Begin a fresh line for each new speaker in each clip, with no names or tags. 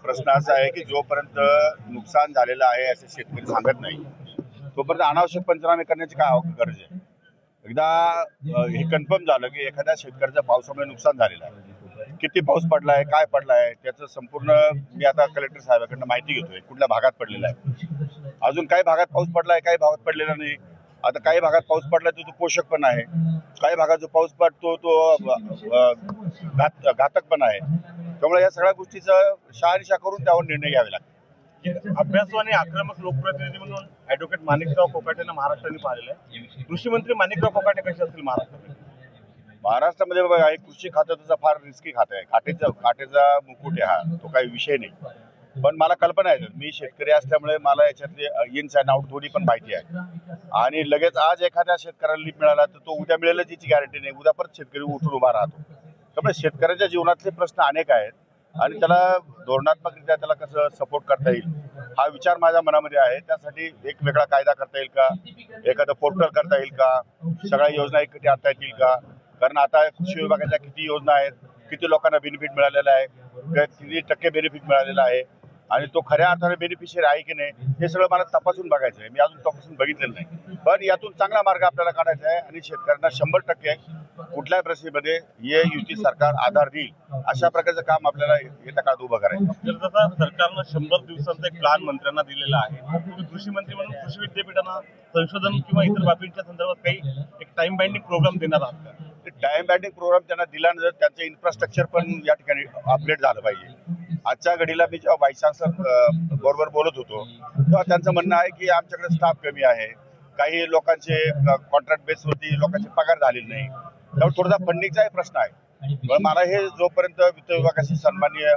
प्रश्न असा आहे की जोपर्यंत नुकसान झालेलं आहे असे शेतकरी सांगत नाही तोपर्यंत अनावश्यक पंचनामे करण्याची काय गरज आहे. एकदा हे कन्फर्म झालं की एखाद्या शेतकऱ्याचं पावसामुळे नुकसान झालेलं आहे, किती पाऊस पडलाय, काय पडलाय, त्याचं संपूर्ण मी आता कलेक्टर साहेबांकडून माहिती घेतोय कुठल्या भागात पडलेला आहे. अजून काही भागात पाऊस पडलाय, काही भागात पडलेला नाही. आता काही भागात पाऊस पडला तो पोषक पण आहे, काही भागात जो पाऊस पडतो तो घातक पण आहे. त्यामुळे या सगळ्या गोष्टीचा शहानिशा करून त्यावर निर्णय घ्यावे लागतात.
अभ्यासू आणि आक्रमक लोकप्रतिनिधी म्हणून ऍडव्होकेट माणिकराव कोकाटेंना महाराष्ट्राने पाहिलेलं आहे. कृषी मंत्री माणिकराव कोकाटे कसे असतील
महाराष्ट्रामध्ये बघा, हे कृषी खातं त्याचा फार रिस्की खातं आहे. काटेचा मुकुट आहे हा, तो काही विषय नाही. पण मला कल्पना आहे, मी शेतकरी असल्यामुळे मला याच्यातले इन्स अँड आउट दोन्ही पण माहिती आहे. आणि लगेच आज एखाद्या शेतकऱ्याला लीप मिळाला तर तो उद्या मिळेलच याची गॅरंटी नाही. उद्या परत शेतकरी उठून उभा राहतो. त्यामुळे शेतकऱ्याच्या जीवनातले प्रश्न अनेक आहेत आणि त्याला धोरणात्मकरित्या त्याला कसं सपोर्ट करता येईल हा विचार माझ्या मनामध्ये आहे. त्यासाठी एक वेगळा कायदा करता येईल का, एखादं पोर्टल करता येईल का, सगळ्या योजना एकटी आणता येतील का. कारण आता कृषी विभागाच्या किती योजना आहेत, किती लोकांना बेनिफिट मिळालेला आहे, किती टक्के बेनिफिट मिळालेला आहे आणि तो खऱ्या अर्थाने बेनिफिशियरी आहे की नाही हे सगळं मला तपासून बघायचं आहे. मी अजून तपासून बघितलेलं नाही, पण यातून चांगला मार्ग आपल्याला काढायचा आहे आणि शेतकऱ्यांना 100% कुठल्याही परिस्थितीमध्ये हे युती सरकार आधार देईल अशा प्रकारचं काम आपल्याला येत्या काळात उभं करायचं.
सरकारनं 100 दिवसांचा एक प्लॅन मंत्र्यांना दिलेला आहे. तुम्ही कृषी मंत्री म्हणून कृषी विद्यापीठांना संशोधन किंवा इतर बाबींच्या संदर्भात काही एक टाइम बाइंडिंग प्रोग्राम देणार आहात का?
टाइम बाइंडिंग प्रोग्राम त्यांना दिल्यानंतर त्यांचं इन्फ्रास्ट्रक्चर पण या ठिकाणी अपडेट झालं पाहिजे. आजच्या घडीला मी जेव्हा व्हाईस चान्सलर बरोबर बोलत होतो तेव्हा त्यांचं म्हणणं आहे की आमच्याकडे स्टाफ कमी आहे, काही लोकांचे कॉन्ट्रॅक्ट बेसवरती लोकांचे पगार झालेले नाही. त्यामुळे थोडासा फंडिंगचाही प्रश्न आहे. पण मला हे जोपर्यंत वित्त विभागाशी सन्माननीय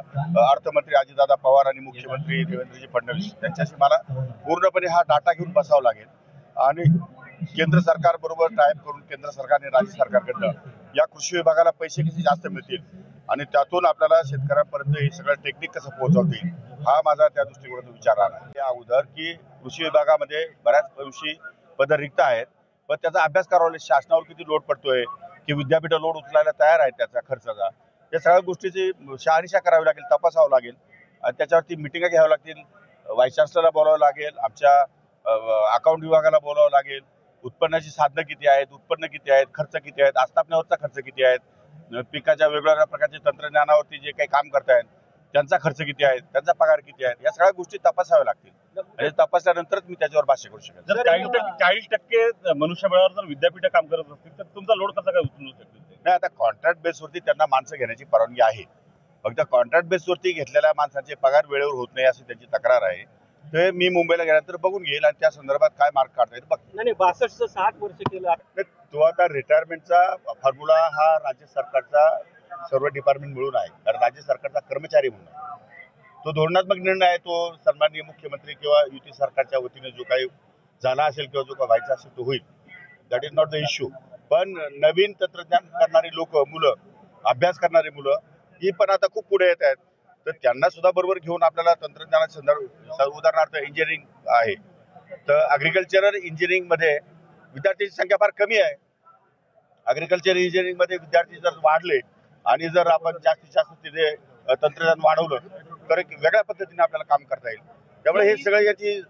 अर्थमंत्री अजितदादा पवार आणि मुख्यमंत्री देवेंद्रजी फडणवीस त्यांच्याशी मला पूर्णपणे हा डाटा घेऊन बसावा लागेल आणि केंद्र सरकार बरोबर टायप करून केंद्र सरकारने राज्य सरकारकडनं या कृषी विभागाला पैसे कसे जास्त मिळतील आणि त्यातून आपल्याला शेतकऱ्यांपर्यंत हे सगळं टेक्निक कसं पोहोचवता येईल हा माझा त्या दृष्टिकोनातून विचार आहे. या अगोदर की कृषी विभागामध्ये बऱ्याच अंशी पद रिक्त आहेत, पण त्याचा अभ्यास करावा लागेल. शासनावर किती लोड पडतोय, की विद्यापीठ लोड उचलायला तयार आहेत त्याचा खर्चाचा, या सगळ्या गोष्टीची शहानिशा करावी लागेल, तपासावं लागेल आणि त्याच्यावरती मिटिंगा घ्याव्या लागतील. व्हाईस चान्सलरला बोलावं लागेल, आमच्या अकाउंट विभागाला बोलावं लागेल. उत्पन्नाची साधनं किती आहेत, उत्पन्न किती आहेत, खर्च किती आहेत, आस्थापनेवरचा खर्च किती आहेत, पिकाच्या वेगवेगळ्या प्रकारचे तंत्रज्ञानावरती जे काही काम करतायत त्यांचा खर्च किती आहे, त्यांचा पगार किती आहे, या सगळ्या गोष्टी तपासाव्या लागतील आणि तपासल्यानंतरच मी त्याच्यावर भाष्य करू शकेल.
जर 40% मनुष्यबळावर जर विद्यापीठ काम करत असतील तर तुमचा लोड कसा काय उचलू शकतील?
नाही, आता कॉन्ट्रॅक्ट बेसवरती त्यांना माणसं घेण्याची परवानगी आहे. फक्त कॉन्ट्रॅक्ट बेसवरती घेतलेल्या माणसांचे पगार वेळेवर होत नाही अशी त्यांची तक्रार आहे. ते मी मुंबईला गेल्यानंतर बघून घेईल आणि त्या संदर्भात काय मार्ग काढता येईल बघ.
नाही 62चं 60 वर्ष केलं.
तो आता रिटायरमेंटचा फॉर्म्युला हा राज्य सरकारचा सर्व डिपार्टमेंट मिळून आहे, कारण राज्य सरकारचा कर्मचारी म्हणून आहे. तो धोरणात्मक निर्णय आहे, तो सन्माननीय मुख्यमंत्री किंवा युती सरकारच्या वतीने जो काही झाला असेल किंवा जो काही व्हायचा असेल तो होईल. That is not the issue. पण नवीन तंत्रज्ञान करणारी लोक, मुलं, अभ्यास करणारी मुलं ही पण आता खूप पुढे येत आहेत, तर त्यांना सुद्धा बरोबर घेऊन आपल्याला तंत्रज्ञानाच्या संदर्भात, उदाहरणार्थ इंजिनिअरिंग आहे तर अग्रिकल्चरल इंजिनिअरिंग मध्ये विद्यार्थ्यांची संख्या फार कमी आहे. अग्रिकल्चर इंजिनिअरिंग मध्ये विद्यार्थी जर वाढले आणि जर आपण जास्तीत जास्त तिथे तंत्रज्ञान वाढवलं तर एक वेगळ्या पद्धतीने आपल्याला काम करता येईल. त्यामुळे हे सगळं याची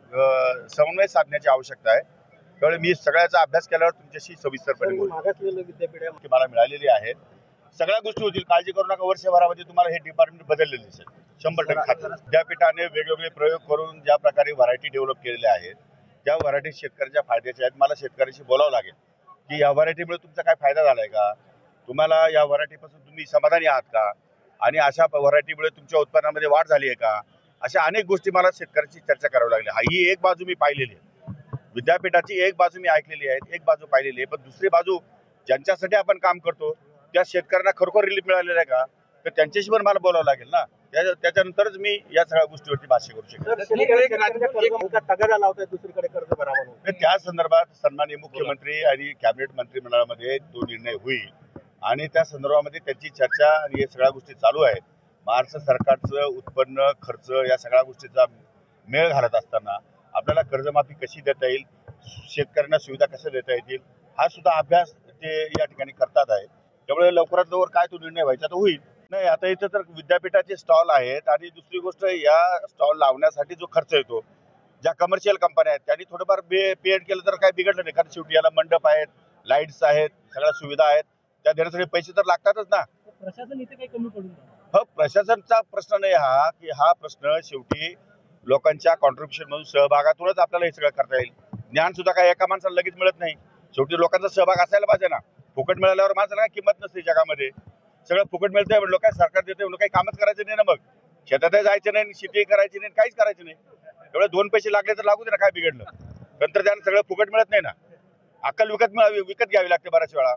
समन्वय साधण्याची आवश्यकता आहे. त्यामुळे मी सगळ्याचा अभ्यास केल्यावर तुमच्याशी सविस्तरपणे
मागासलेलं विद्यापीठ
मला मिळालेली आहेत. सगळ्या गोष्टी होतील, काळजी करू नका. वर्षभरामध्ये तुम्हाला हे डिपार्टमेंट बदललेले दिसेल 100%. विद्यापीठाने वेगवेगळे प्रयोग करून ज्या प्रकारे व्हरायटी डेव्हलप केलेल्या आहेत त्या व्हरायटी शेतकऱ्याच्या फायद्याच्या आहेत. मला शेतकऱ्याशी बोलावं लागेल की या व्हरायटीमुळे तुमचा काय फायदा झालाय का, तुम्हाला या व्हरायटीपासून तुम्ही समाधानी आहात का आणि अशा व्हरायटीमुळे तुमच्या उत्पन्नामध्ये वाढ झाली आहे का. अशा अनेक गोष्टी मला शेतकऱ्याची चर्चा करावी लागली. ही एक बाजू मी पाहिलेली आहे, विद्यापीठाची एक बाजू मी ऐकलेली आहे, एक बाजू पाहिलेली आहे. पण दुसरी बाजू ज्यांच्यासाठी आपण काम करतो त्या शेतकऱ्यांना खरोखर रिलीफ मिळालेला आहे का, तर त्यांच्याशी पण मला बोलावं लागेल ना. त्याच्यानंतरच मी या सगळ्या गोष्टीवरती भाष्य करू शकेन.
दुसरीकडे कर्ज भरावं,
त्या संदर्भात सन्माननीय मुख्यमंत्री आणि कॅबिनेट मंत्रिमंडळामध्ये तो निर्णय होईल आणि त्या संदर्भामध्ये त्याची चर्चा आणि या सगळ्या गोष्टी चालू आहेत. महाराष्ट्र सरकारचं उत्पन्न, खर्च या सगळ्या गोष्टीचा मेळ घालत असताना आपल्याला कर्जमाफी कशी देता येईल, शेतकऱ्यांना सुविधा कशा देता येतील हा सुद्धा अभ्यास ते या ठिकाणी करतात आहे. त्यामुळे लवकरात लवकर काय तो निर्णय व्हायचा तो होईल. नाही, आता इथं तर विद्यापीठाचे स्टॉल आहेत आणि दुसरी गोष्ट या स्टॉल लावण्यासाठी जो खर्च येतो, ज्या कमर्शियल कंपन्या आहेत त्यांनी थोडंफार पेड केलं तर काय बिघडलं नाही, कारण शेवटी याला मंडप आहेत, लाईट्स आहेत, सगळ्या सुविधा आहेत, त्या देण्यासाठी पैसे तर लागतातच ना.
प्रशासन इथे काही कमी पडून
हो, प्रशासनचा प्रश्न नाही हा, की हा प्रश्न शेवटी लोकांच्या कॉन्ट्रीब्युशन मधून सहभागातूनच आपल्याला हे सगळं करता येईल. ज्ञान सुद्धा काय एका माणसाला लगेच मिळत नाही, शेवटी लोकांचा सहभाग असायला पाहिजे ना. फुकट मिळाल्यावर माणसाला काय किंमत नसते जगामध्ये. सगळं फुकट मिळतंय म्हणलं काय, सरकार देतंय म्हणलं काही कामच करायचं नाही ना. मग शेतातही जायचं नाही, शेती करायची नाही, काहीच करायचं नाही. एवढे 2 पैसे लागले तर लागू दे ना, काय बिघडलं. तंत्रज्ञान सगळं फुकट मिळत नाही ना. अक्कल विकत घ्यावी लागते बऱ्याच वेळा.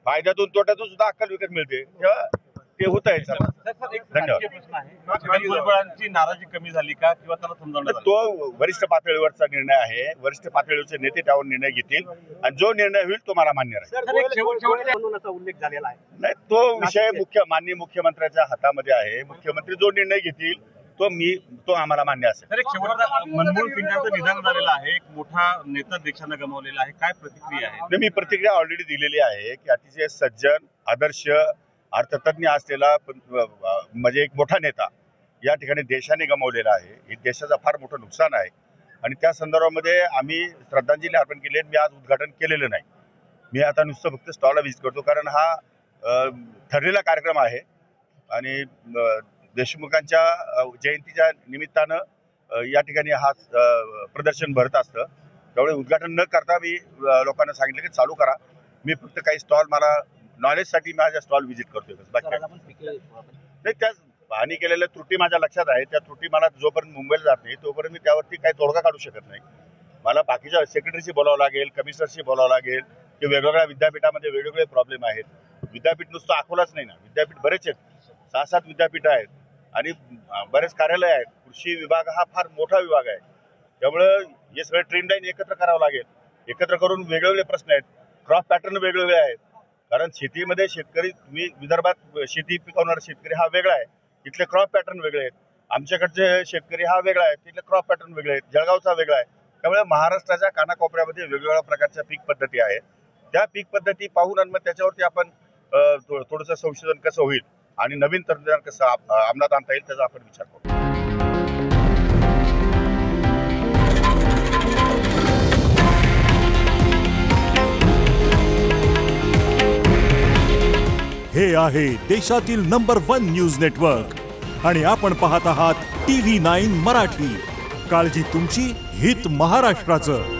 फायद्यातून तोट्यातून सुद्धा अक्कल विकत मिळते, तेव्हा ते होत आहे. धन्यवाद.
प्रश्न आहे, छगन भुजबळांची नाराजी कमी झाली का किंवा त्यांना समजावण्यात आलं?
तो वरिष्ठ पातळीवरचा निर्णय आहे. वरिष्ठ पातळीवरचे नेते त्यावर निर्णय घेतील आणि जो निर्णय होईल तो मला मान्य राहील.
म्हणून असा उल्लेख झालेला आहे.
नाही, तो विषय माननीय मुख्यमंत्र्यांच्या हातामध्ये आहे. मुख्यमंत्री जो निर्णय घेतील तो आम्हाला मान्य असेल.
तर एक शेवटचा, मनमोहन सिंगांचं निधन झालेलं आहे, एक मोठा नेता देशानं गमावलेला आहे, काय प्रतिक्रिया आहे?
मी प्रतिक्रिया ऑलरेडी दिलेली आहे की अतिशय सज्जन, आदर्श, अर्थतज्ञ असलेला म्हणजे एक मोठा नेता या ठिकाणी देशाने गमावलेला आहे. हे देशाचं फार मोठं नुकसान आहे आणि त्या संदर्भामध्ये आम्ही श्रद्धांजली अर्पण केली. मी आज उद्घाटन केलेलं नाही, मी आता नुसतं फक्त स्टॉलला व्हिजिट करतो, कारण हा ठरलेला कार्यक्रम आहे आणि देशमुखांच्या जयंतीच्या निमित्तानं या ठिकाणी हा प्रदर्शन भरत असतं. त्यामुळे उद्घाटन न करता मी लोकांना सांगितलं की चालू करा. मी फक्त काही स्टॉल मला नॉलेजसाठी माझ्या स्टॉल व्हिजिट करतोय. नाही, त्या हानी केलेल्या त्रुटी माझ्या लक्षात आहे. त्या त्रुटी मला जोपर्यंत मुंबईला जात नाही तोपर्यंत मी त्यावरती काही तोडगा काढू शकत नाही. मला बाकीच्या सेक्रेटरीशी बोलावं लागेल, कमिशनरशी बोलावं लागेल की वेगवेगळ्या विद्यापीठामध्ये वेगवेगळे प्रॉब्लेम आहेत. विद्यापीठ नुसतं अकोलाच नाही ना, विद्यापीठ बरेच आहेत, 6-7 विद्यापीठ आहेत आणि बरेच कार्यालय आहेत. कृषी विभाग हा फार मोठा विभाग आहे. त्यामुळं हे सगळं ट्रेंड लाईन एकत्र करावं लागेल. एकत्र करून वेगवेगळे प्रश्न आहेत, क्रॉप पॅटर्न वेगवेगळे आहेत. कारण शेतीमध्ये शेतकरी, तुम्ही विदर्भात शेती पिकवणारा शेतकरी हा वेगळा आहे, इथले क्रॉप पॅटर्न वेगळे आहेत. आमच्याकडचे शेतकरी हा वेगळा आहे, तिथले क्रॉप पॅटर्न वेगळे आहेत. जळगावचा वेगळा आहे. त्यामुळे महाराष्ट्राच्या कानाकोपऱ्यामध्ये वेगवेगळ्या प्रकारच्या पीक पद्धती आहेत. त्या पीक पद्धती पाहून आणि मग त्याच्यावरती आपण थोडंसं संशोधन कसं होईल आणि नवीन तंत्रज्ञान कसं अंमलात आणता येईल त्याचा आपण विचार करू.
हे आहे देशातील नंबर 1 न्यूज नेटवर्क आणि आपण पाहत आहात TV9 मराठी. काळजी तुमची, हित महाराष्ट्राचं.